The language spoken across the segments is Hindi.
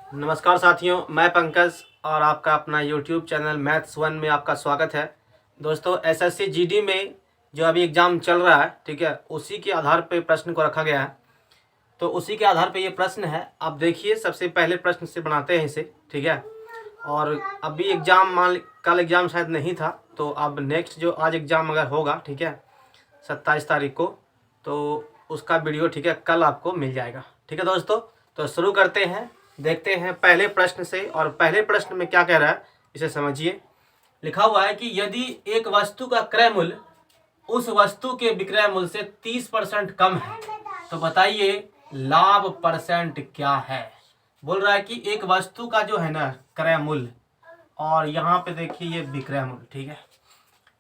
नमस्कार साथियों, मैं पंकज और आपका अपना YouTube चैनल मैथ्स वन में आपका स्वागत है। दोस्तों, एसएससी जीडी में जो अभी एग्ज़ाम चल रहा है, ठीक है, उसी के आधार पे प्रश्न को रखा गया है। तो उसी के आधार पे ये प्रश्न है। आप देखिए, सबसे पहले प्रश्न से बनाते हैं इसे, ठीक है। और अभी एग्ज़ाम कल एग्ज़ाम शायद नहीं था, तो अब नेक्स्ट जो आज एग्ज़ाम अगर होगा, ठीक है, 27 तारीख को, तो उसका वीडियो, ठीक है, कल आपको मिल जाएगा। ठीक है दोस्तों, तो शुरू करते हैं। देखते हैं पहले प्रश्न से, और पहले प्रश्न में क्या कह रहा है इसे समझिए। लिखा हुआ है कि यदि एक वस्तु का क्रय मूल्य उस वस्तु के विक्रय मूल्य से 30% कम है, तो बताइए लाभ परसेंट क्या है। बोल रहा है कि एक वस्तु का जो है ना क्रय मूल्य, और यहाँ पे देखिए ये विक्रय मूल्य, ठीक है।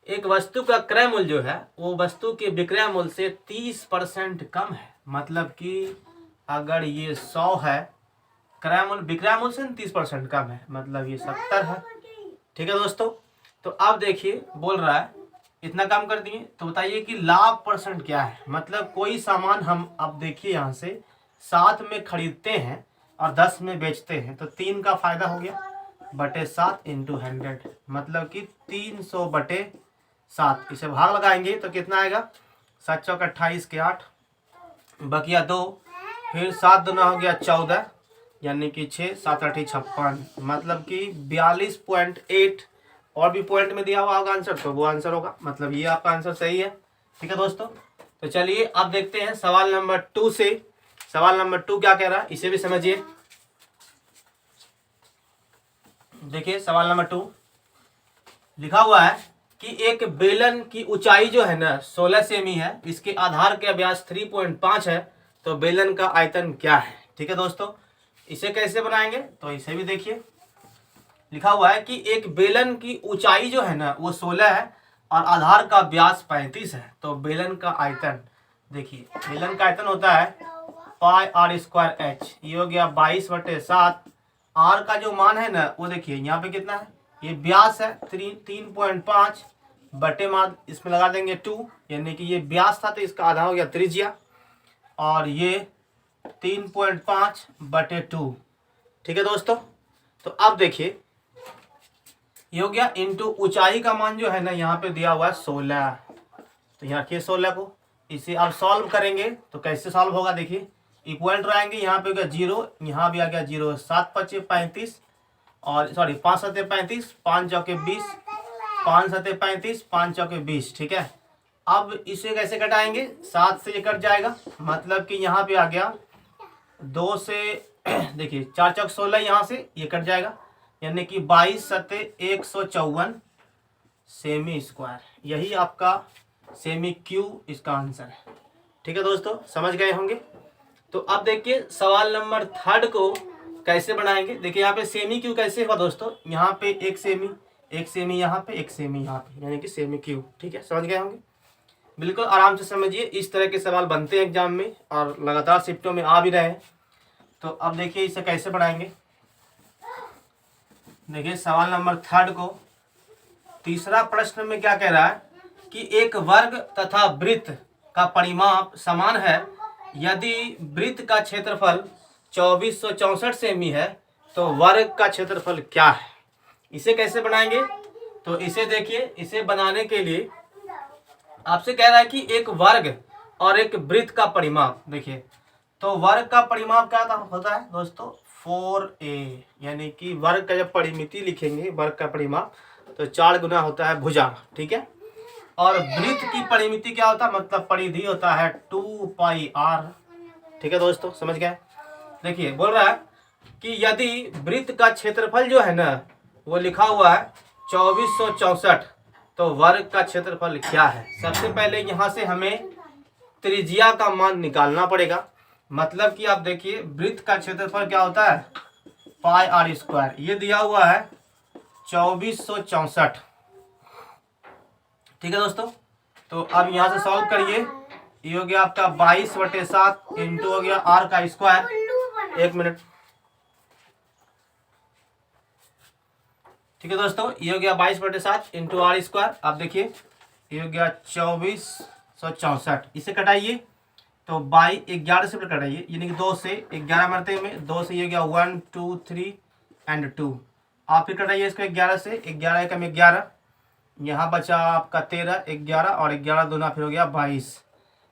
एक वस्तु का क्रय मूल्य जो है वो वस्तु के विक्रय मूल्य से 30% कम है। मतलब कि अगर ये 100 है, क्रय मूल्य विक्रय मूल्य से 30% कम है, मतलब ये 70 है। ठीक है दोस्तों, तो अब देखिए बोल रहा है इतना कम कर दिए, तो बताइए कि लाभ परसेंट क्या है। मतलब कोई सामान हम, अब देखिए यहाँ से 7 में खरीदते हैं और 10 में बेचते हैं, तो 3 का फायदा हो गया बटे 7 इंटू 100, मतलब कि 300 बटे 7। इसे भाग लगाएंगे तो कितना आएगा, 7 चौक 28 के 8, बकिया 2, फिर 7 दूना हो गया 14, यानी कि 6, 7 8 56, मतलब कि 42.8। और भी पॉइंट में दिया हुआ होगा आंसर, तो वो आंसर होगा, मतलब ये आपका आंसर सही है। ठीक है दोस्तों, तो चलिए अब देखते हैं सवाल नंबर 2 से। सवाल नंबर 2 क्या कह रहा है इसे भी समझिए। देखिए सवाल नंबर 2 लिखा हुआ है कि एक बेलन की ऊंचाई जो है ना 16 सेमी है, इसके आधार का व्यास 3.5 है, तो बेलन का आयतन क्या है। ठीक है दोस्तों, इसे कैसे बनाएंगे तो इसे भी देखिए। लिखा हुआ है कि एक बेलन की ऊंचाई जो है ना वो 16 है और आधार का व्यास 35 है, तो बेलन का आयतन देखिए, बेलन का आयतन होता है पाई आर स्क्वायर एच। ये हो गया 22/7। आर का जो मान है ना वो देखिए यहाँ पे कितना है, ये व्यास है 3.5 बटे मान इसमें लगा देंगे 2, यानी कि ये व्यास था तो इसका आधा हो गया त्रिज्या, और ये 3.5 बटे 2। ठीक है दोस्तों, तो अब देखिए ये हो गया इंटू ऊंचाई का मान जो है ना यहाँ पे दिया हुआ है 16, तो यहाँ रखिए 16 को। इसे अब सॉल्व करेंगे तो कैसे सॉल्व होगा, देखिए इक्वल रहेंगे, यहाँ पे हो गया 0, यहाँ भी आ गया 0, 7 5 35, और सॉरी 5 7 35, 5 चौके 20, 5 7 35, 5 चौके 20। ठीक है, अब इसे कैसे घटाएंगे, 7 से ये कट जाएगा, मतलब कि यहाँ पे आ गया 2 से देखिए 4 चौक 16, यहाँ से ये कट जाएगा, यानी कि 22 सते 154 सेमी स्क्वायर। यही आपका सेमी क्यू इसका आंसर है। ठीक है दोस्तों, समझ गए होंगे। तो अब देखिए सवाल नंबर 3 को कैसे बनाएंगे। देखिए यहाँ पे सेमी क्यू कैसे हुआ दोस्तों, यहाँ पे 1 सेमी, 1 सेमी यहाँ पे, 1 सेमी यहाँ पे, यानी कि सेमी क्यू। ठीक है, समझ गए होंगे, बिल्कुल आराम से समझिए। इस तरह के सवाल बनते हैं एग्जाम में और लगातार शिफ्टों में आ भी रहे हैं। तो अब देखिए इसे कैसे बढ़ाएंगे। देखिए सवाल नंबर 3 को तीसरा प्रश्न में क्या कह रहा है कि एक वर्ग तथा वृत्त का परिमाप समान है। यदि वृत्त का क्षेत्रफल 2464 सेमी है, तो वर्ग का क्षेत्रफल क्या है। इसे कैसे बनाएंगे तो इसे देखिए, इसे बनाने के लिए आपसे कह रहा है कि एक वर्ग और एक वृत्त का परिमाप। देखिए तो वर्ग का परिमाप क्या होता है दोस्तों, 4a, यानी कि वर्ग का जब परिमिति लिखेंगे, वर्ग का परिमाप, तो 4 गुना होता है भुजा। ठीक है, और वृत्त की परिमिति क्या होता है, मतलब परिधि होता है 2 पाई r। ठीक है दोस्तों, समझ गए। देखिए बोल रहा है कि यदि वृत्त का क्षेत्रफल जो है ना वो लिखा हुआ है 2464, तो वर्ग का क्षेत्रफल क्या है। सबसे पहले यहाँ से हमें त्रिज्या का मान निकालना पड़ेगा। मतलब कि आप देखिए वृत्त का क्षेत्रफल क्या होता है, पाई आर स्क्वायर, ये दिया हुआ है 2464। ठीक है दोस्तों, तो अब यहाँ से सॉल्व करिए। ये हो गया आपका 22/7 इंटू हो गया आर का स्क्वायर। 1 मिनट। ठीक है दोस्तों, ये हो गया 22/7 इंटू आर स्क्वायर। अब देखिए ये हो गया 2464, इसे कटाइए, तो बाई 11 से कटाइए, यानी कि 2 से 11 मरते में 2 से ये गया 1 2 3 एंड 2। आप फिर कटाइए इसको 11 से, 11 एकम 11, यहाँ बचा आपका 13, 11 और 11 दूना फिर हो गया 22,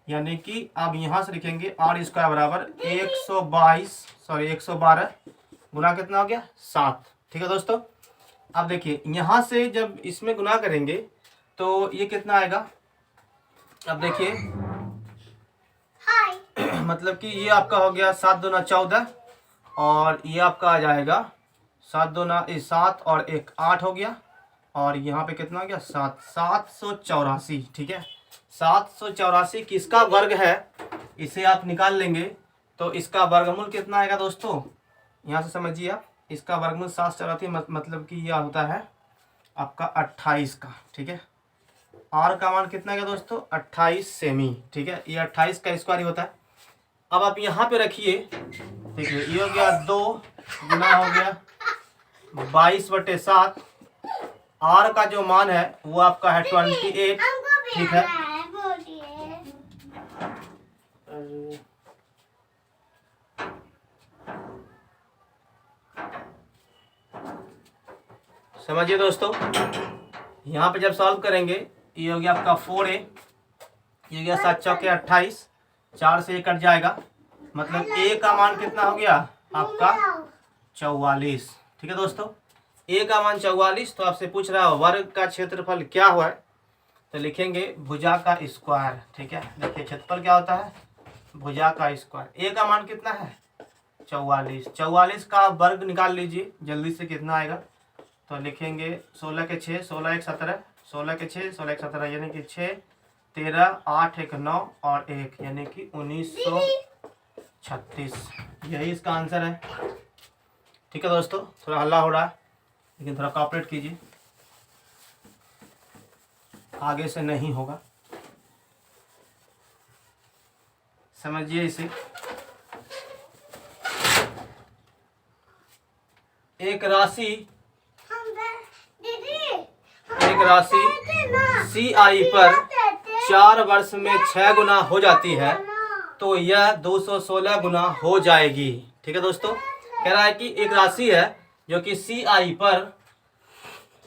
यानी कि आप यहाँ से लिखेंगे आर स्क्वायर बराबर 112 गुना कितना हो गया 7। ठीक है दोस्तों, अब देखिए यहाँ से जब इसमें गुना करेंगे तो ये कितना आएगा, अब देखिए मतलब कि ये आपका हो गया 7 दूना 14 और ये आपका आ जाएगा 7 दूना 7 और 1 8 हो गया, और यहाँ पे कितना हो गया 784। ठीक है, 784 किसका वर्ग है, इसे आप निकाल लेंगे तो इसका वर्गमूल कितना आएगा दोस्तों, यहाँ से समझिए आप, इसका वर्गमूल 784 मतलब कि यह होता है आपका 28 का। ठीक है, आर का मान कितना है दोस्तों 28 सेमी। ठीक है, ये 28 का स्क्वायर ही होता है। अब आप यहाँ पे रखिए, देखिए ये हो गया 2 गुना हो गया 22/7, आर का जो मान है वो आपका है 28। ठीक है, समझिए दोस्तों, यहाँ पे जब सॉल्व करेंगे ये हो गया आपका 4a, ये हो गया 7 चौके 28, 4 से 1 कट जाएगा, मतलब a का मान कितना हो गया आपका 44। ठीक है दोस्तों, a का मान 44। तो आपसे पूछ रहा है वर्ग का क्षेत्रफल क्या हुआ है, तो लिखेंगे भुजा का स्क्वायर। ठीक है, देखिए क्षेत्रफल क्या होता है भुजा का स्क्वायर। a का मान कितना है 44, 44 का वर्ग निकाल लीजिए जल्दी से, कितना आएगा, तो लिखेंगे 16 के 6, 16 1 17, 16 के 6, 16 1 17, यानी कि 6 13 8 1 9 और 1, यानी कि 1936। यही इसका आंसर है। ठीक है दोस्तों, थोड़ा हल्ला हो रहा है लेकिन थोड़ा कॉपरेट कीजिए, आगे से नहीं होगा, समझिए इसे। एक राशि CI पर 4 वर्ष में 6 गुना हो जाती है तो यह 216 गुना हो जाएगी। ठीक है दोस्तों, कह रहा है कि एक राशि है जो कि CI पर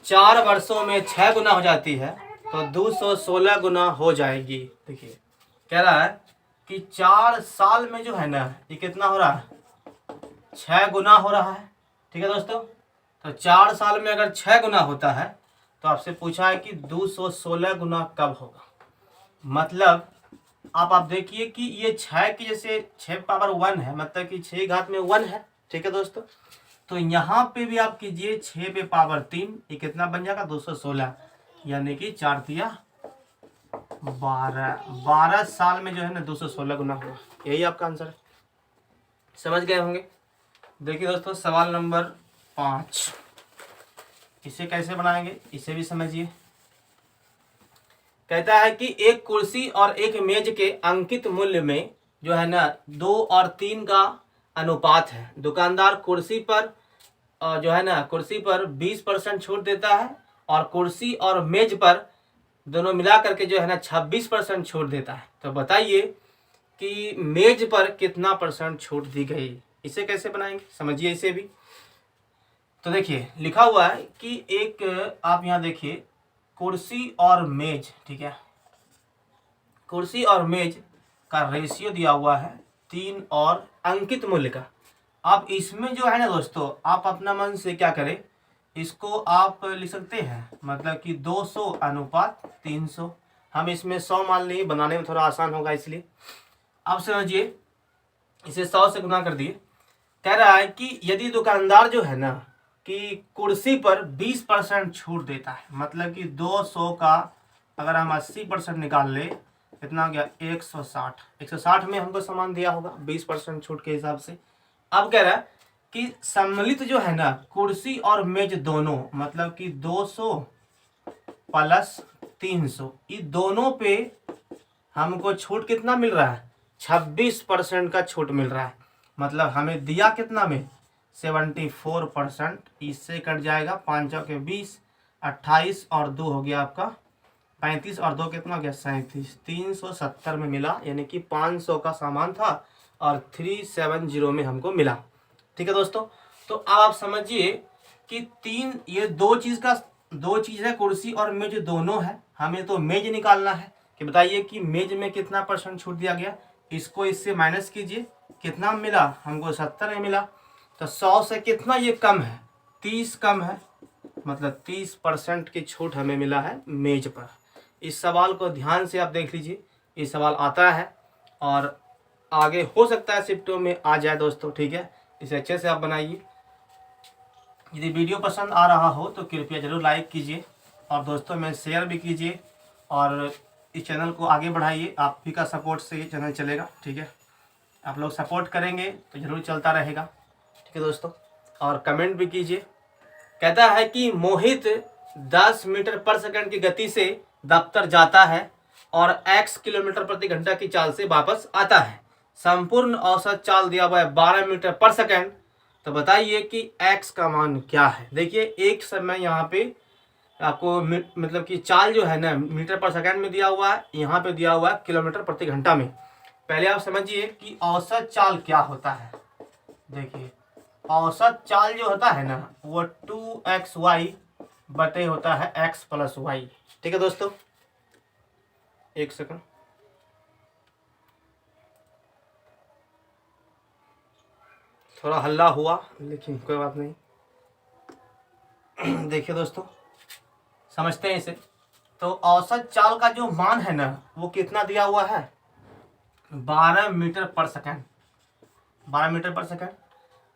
4 वर्षों में 6 गुना हो जाती है तो 216 गुना हो जाएगी। देखिए कह रहा है कि 4 साल में जो है ना ये कितना हो रहा है 6 गुना हो रहा है। ठीक है दोस्तों, तो 4 साल में अगर 6 गुना होता है तो आपसे पूछा है कि 216 गुना कब होगा। मतलब आप देखिए कि ये 6 की जैसे 6 पावर 1 है, मतलब कि 6 घात में 1 है। ठीक है दोस्तों, तो यहाँ पे भी आप कीजिए 6 पे पावर 3, ये कितना बन जाएगा 216, यानी कि 4 तिया 12 साल में जो है ना 216 गुना होगा। यही आपका आंसर है, समझ गए होंगे। देखिए दोस्तों सवाल नंबर 5, इसे कैसे बनाएंगे इसे भी समझिए। कहता है कि एक कुर्सी और एक मेज के अंकित मूल्य में जो है ना 2 और 3 का अनुपात है। दुकानदार कुर्सी पर जो है ना कुर्सी पर 20% छूट देता है और कुर्सी और मेज पर दोनों मिला करके जो है ना 26% छूट देता है। तो बताइए कि मेज पर कितना % छूट दी गई। इसे कैसे बनाएंगे समझिए इसे भी। तो देखिए लिखा हुआ है कि एक आप यहाँ देखिए कुर्सी और मेज, ठीक है, कुर्सी और मेज का रेशियो दिया हुआ है 3 और अंकित मूल्य का। आप इसमें जो है ना दोस्तों आप अपना मन से क्या करें, इसको आप लिख सकते हैं मतलब कि 200 अनुपात 300। हम इसमें 100 मान लिए, बनाने में थोड़ा आसान होगा इसलिए। अब समझिए इसे 100 से गुना कर दिए। कह रहा है कि यदि दुकानदार जो है ना कि कुर्सी पर 20% छूट देता है, मतलब कि 200 का अगर हम 80% निकाल ले कितना हो गया 160। 160 में हमको सामान दिया होगा 20% छूट के हिसाब से। अब कह रहा है कि सम्मिलित जो है ना कुर्सी और मेज दोनों, मतलब कि 200 प्लस 300, ये दोनों पे हमको छूट कितना मिल रहा है 26% का छूट मिल रहा है। मतलब हमें दिया कितना में 74%। इससे कट जाएगा 5 के 20, 28 और 2 हो गया आपका 35 और 2 कितना हो गया 37, 370 में मिला, यानी कि 500 का सामान था और 370 में हमको मिला। ठीक है दोस्तों, तो अब आप समझिए कि ये दो चीज़ है, कुर्सी और मेज दोनों है। हमें तो मेज निकालना है कि बताइए कि मेज में कितना % छूट दिया गया। इसको इससे माइनस कीजिए, कितना मिला हमको 70 में मिला। तो 100 से कितना ये कम है, 30 कम है, मतलब 30% की छूट हमें मिला है मेज पर। इस सवाल को ध्यान से आप देख लीजिए, ये सवाल आता है और आगे हो सकता है शिफ्टों में आ जाए दोस्तों। ठीक है, इसे अच्छे से आप बनाइए। यदि वीडियो पसंद आ रहा हो तो कृपया ज़रूर लाइक कीजिए और दोस्तों में शेयर भी कीजिए और इस चैनल को आगे बढ़ाइए। आप ही का सपोर्ट से ये चैनल चलेगा। ठीक है, आप लोग सपोर्ट करेंगे तो ज़रूर चलता रहेगा। ठीक है दोस्तों, और कमेंट भी कीजिए। कहता है कि मोहित 10 मीटर पर सेकंड की गति से दफ्तर जाता है और x किलोमीटर प्रति घंटा की चाल से वापस आता है। संपूर्ण औसत चाल दिया हुआ है 12 मीटर पर सेकंड। तो बताइए कि x का मान क्या है। देखिए एक समय यहाँ पे आपको मतलब कि चाल जो है ना मीटर पर सेकंड में दिया हुआ है, यहाँ पे दिया हुआ है किलोमीटर प्रति घंटा में। पहले आप समझिए कि औसत चाल क्या होता है। देखिए औसत चाल जो होता है ना वो 2xy बटे होता है x प्लस वाई। ठीक है दोस्तों, एक सेकंड, थोड़ा हल्ला हुआ लेकिन कोई बात नहीं। देखिए दोस्तों, समझते हैं इसे। तो औसत चाल का जो मान है ना वो कितना दिया हुआ है, 12 मीटर पर सेकंड। 12 मीटर पर सेकंड।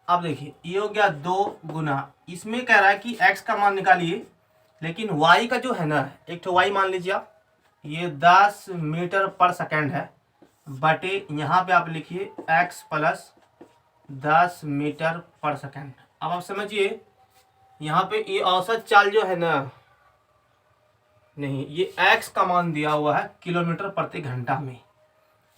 अब देखिए ये हो गया 2 गुना, इसमें कह रहा है कि x का मान निकालिए, लेकिन y का जो है ना एक तो y मान लीजिए आप, ये 10 मीटर पर सेकंड है बटे यहाँ पे आप लिखिए x प्लस 10 मीटर पर सेकंड। अब आप समझिए यहाँ पे ये औसत चाल जो है ना, नहीं ये x का मान दिया हुआ है किलोमीटर प्रति घंटा में।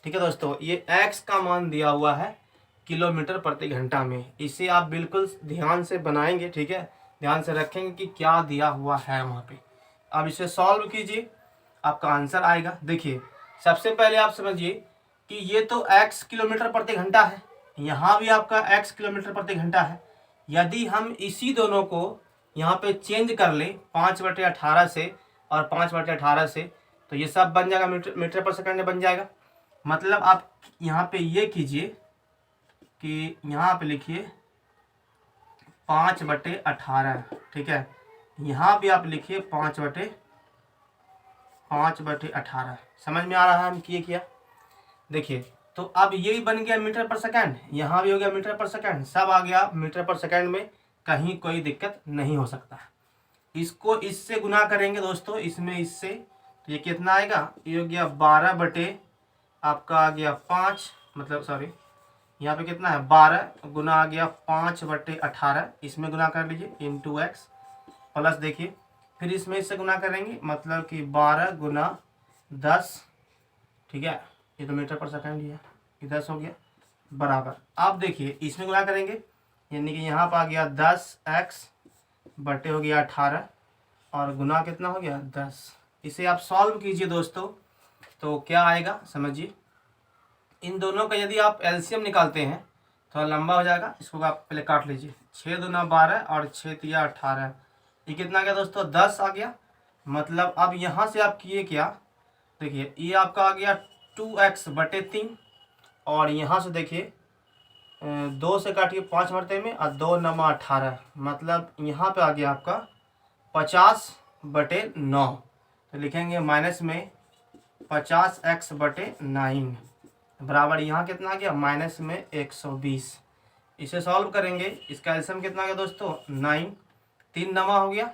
ठीक है दोस्तों, ये x का मान दिया हुआ है किलोमीटर प्रति घंटा में। इसे आप बिल्कुल ध्यान से बनाएंगे। ठीक है, ध्यान से रखेंगे कि क्या दिया हुआ है वहाँ पे। अब इसे सॉल्व कीजिए, आपका आंसर आएगा। देखिए सबसे पहले आप समझिए कि ये तो x किलोमीटर प्रति घंटा है, यहाँ भी आपका x किलोमीटर प्रति घंटा है। यदि हम इसी दोनों को यहाँ पे चेंज कर ले 5/18 से और 5/18 से, तो ये सब बन जाएगा मीटर पर सेकंड में बन जाएगा। मतलब आप यहाँ पे ये कीजिए कि यहाँ पे लिखिए 5/18। ठीक है, यहाँ भी आप लिखिए 5/18। समझ में आ रहा है हम किए क्या। देखिए तो अब ये भी बन गया मीटर पर सेकंड, यहाँ भी हो गया मीटर पर सेकंड, सब आ गया मीटर पर सेकंड में, कहीं कोई दिक्कत नहीं हो सकता। इसको इससे गुना करेंगे दोस्तों, इसमें इससे, तो ये कितना आएगा, ये हो गया 12 बटे आपका आ गया 5, मतलब सॉरी यहाँ पे कितना है 12 गुना आ गया 5/18, इसमें गुना कर लीजिए इंटू एक्स प्लस, देखिए फिर इसमें इससे गुना करेंगे, मतलब कि 12 गुना 10। ठीक है, ये तो मीटर पर सेकंड ही है, ये 10 हो गया बराबर। आप देखिए इसमें गुना करेंगे, यानी कि यहाँ पर आ गया 10x बटे हो गया 18 और गुना कितना हो गया 10। इसे आप सॉल्व कीजिए दोस्तों, तो क्या आएगा समझिए। इन दोनों का यदि आप एलसीएम निकालते हैं थोड़ा लंबा हो जाएगा, इसको आप पहले काट लीजिए। 6 दूना 12 और 6 तिया 18, ये कितना आ गया दोस्तों 10 आ गया। मतलब अब यहाँ से आप किए क्या, देखिए ये आपका आ गया 2x बटे 3 और यहाँ से देखिए 2 से काटिए 5 मरते में और 2 नमा 18, मतलब यहाँ पे आ गया आपका 50/9। तो लिखेंगे माइनस में 50x बटे 9 बराबर यहाँ कितना आ गया माइनस में 120। इसे सॉल्व करेंगे, इसका एलसीएम कितना आ गया दोस्तों 9, 3 नमा हो गया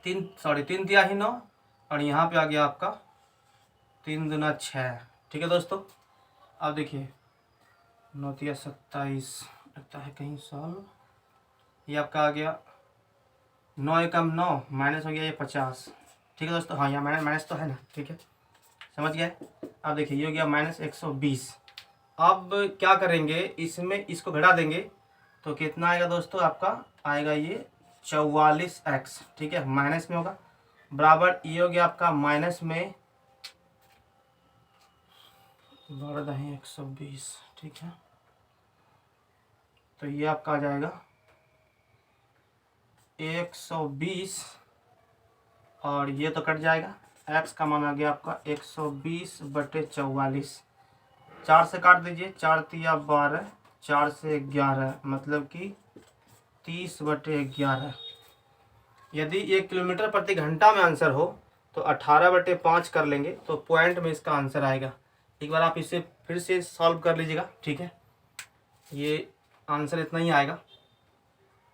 3 दिया ही 9 और यहाँ पे आ गया आपका 3 दूना 6। ठीक है दोस्तों, अब देखिए 9 तिया 27 लगता है कहीं सॉल्व, ये आपका आ गया 9 एकम 9 माइनस हो गया ये 50। ठीक है दोस्तों, हाँ यहाँ माइनस तो है ना, ठीक है समझ गए। अब देखिए ये हो गया माइनस 120। अब क्या करेंगे, इसमें इसको घटा देंगे तो कितना आएगा दोस्तों, आपका आएगा ये 44x। ठीक है, माइनस में होगा बराबर ये हो गया आपका माइनस में 120, ठीक है। तो ये आपका आ जाएगा 120 और ये तो कट जाएगा। x का मान आ गया आपका 120/44। 4 से काट दीजिए, 4 तिया 12, 4 से 11 मतलब कि 30/11। यदि 1 किलोमीटर प्रति घंटा में आंसर हो तो 18/5 कर लेंगे तो पॉइंट में इसका आंसर आएगा। एक बार आप इसे फिर से सॉल्व कर लीजिएगा, ठीक है। ये आंसर इतना ही आएगा,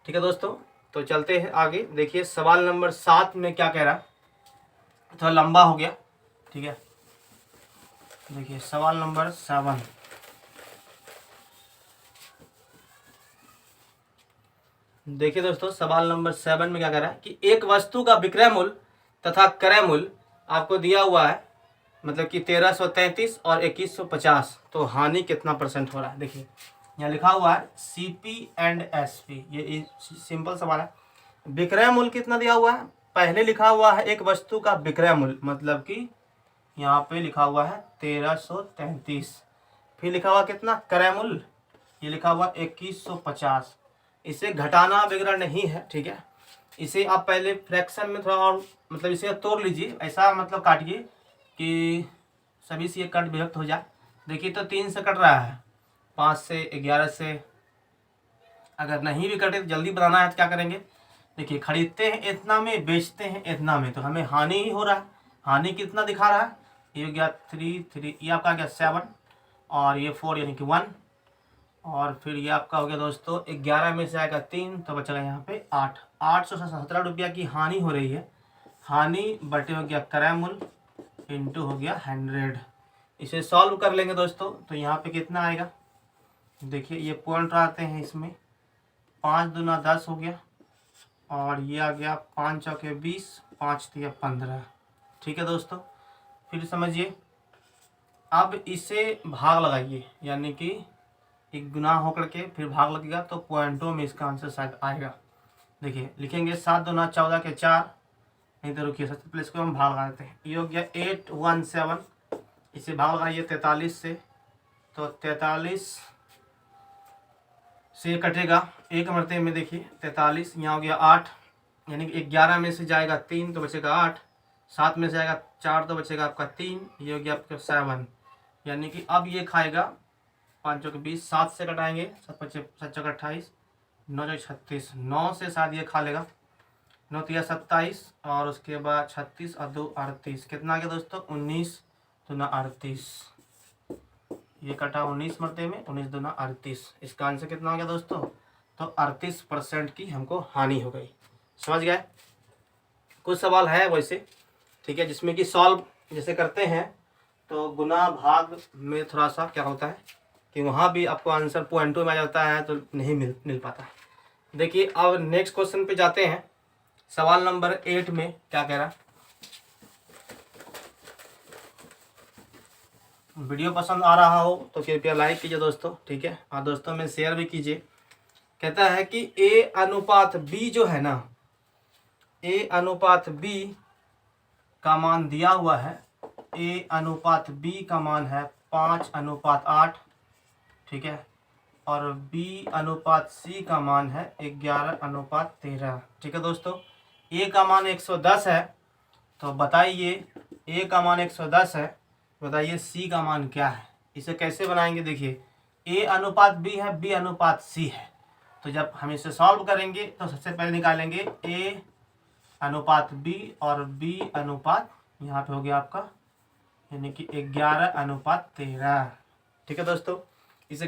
ठीक है दोस्तों। तो चलते हैं आगे। देखिए सवाल नंबर 7 में क्या कह रहा है, थोड़ा लंबा हो गया, ठीक है। देखिए सवाल नंबर 7, देखिए दोस्तों सवाल नंबर 7 में क्या कह रहा है कि एक वस्तु का विक्रय मूल्य तथा क्रय मूल्य आपको दिया हुआ है, मतलब कि 1333 और 2150, तो हानि कितना % हो रहा है। देखिए यहाँ लिखा हुआ है CP एंड SP, ये सिंपल सवाल है। विक्रय मूल्य कितना दिया हुआ है, पहले लिखा हुआ है एक वस्तु का विक्रय मूल्य, मतलब कि यहाँ पे लिखा हुआ है 1333, फिर लिखा हुआ कितना क्रय मूल्य, ये लिखा हुआ 2150। इसे घटाना वगैरह नहीं है, ठीक है। इसे आप पहले फ्रैक्शन में थोड़ा और मतलब इसे तोड़ लीजिए, ऐसा मतलब काटिए कि सभी से कट विभक्त हो जाए। देखिए तो 3 से कट रहा है, 5 से, 11 से। अगर नहीं भी कटे तो जल्दी बनाना है तो क्या करेंगे, देखिए खरीदते हैं इतना में, बेचते हैं इतना में, तो हमें हानि ही हो रहा है। हानि कितना दिखा रहा है, ये हो गया 3, ये आपका गया 7 और ये 4 यानी कि 1, और फिर ये आपका हो गया दोस्तों 11 में से आएगा 3 तो बचेगा यहाँ पे 8। 817 रुपया की हानि हो रही है। हानि बटे हो गया क्रय मूल्य इंटू हो गया 100। इसे सॉल्व कर लेंगे दोस्तों तो यहाँ पे कितना आएगा, देखिए ये पॉइंट आते हैं इसमें, 5 दूना 10 हो गया और ये आ गया 5 चौके 20, 5 तिया 15, ठीक है दोस्तों। फिर समझिए, अब इसे भाग लगाइए, यानी कि एक गुना होकर के फिर भाग लगेगा तो पॉइंटों में इसका आंसर शायद आएगा। देखिए लिखेंगे 7 दूना 14 के 4, नहीं तो रुकिए सबसे पहले इसको हम भाग लगा देते हैं। ये हो गया 817, इसे भाग लगाइए 43 से, तो 43 से कटेगा एक मरते में, देखिए 43, यहाँ हो गया 8, यानी कि 11 में से जाएगा 3 तो बचेगा 8, 7 में से जाएगा 4 तो बचेगा आपका 3, ये हो गया आपका 7, यानी कि अब ये खाएगा 5 चौके 20, 7 से कटाएंगे 7 चौके 28, 9 चौके 36, 9 से शायद ये खा लेगा, 9 तिया 27 और उसके बाद 36 और 2 38, कितना आ गया दोस्तों 19 दूना 38, ये कटा 19 मरते में, 19 दूना 38। इसका आंसर कितना हो गया दोस्तों, तो 38% की हमको हानि हो गई। समझ गए। कुछ सवाल है वैसे, ठीक है, जिसमें कि सॉल्व जैसे करते हैं तो गुना भाग में थोड़ा सा क्या होता है कि वहाँ भी आपको आंसर पॉइंटों में आ जाता है तो नहीं मिल पाता है। देखिए अब नेक्स्ट क्वेश्चन पे जाते हैं। सवाल नंबर 8 में क्या कह रहा है, वीडियो पसंद आ रहा हो तो कृपया लाइक कीजिए दोस्तों, ठीक है, और दोस्तों में शेयर भी कीजिए। कहता है कि A/B जो है ना, A/B का मान दिया हुआ है, A/B का मान है 5/8, ठीक है, और B/C का मान है 11/13, ठीक है दोस्तों। A का मान 110 है, तो बताइए A का मान 110 है, बताइए C का मान क्या है। इसे कैसे बनाएंगे, देखिए A/B है, B/C है, तो जब हम इसे सॉल्व करेंगे तो सबसे पहले निकालेंगे A/B और B अनुपात, यहाँ पे हो गया आपका यानी कि 11/13, ठीक है दोस्तों।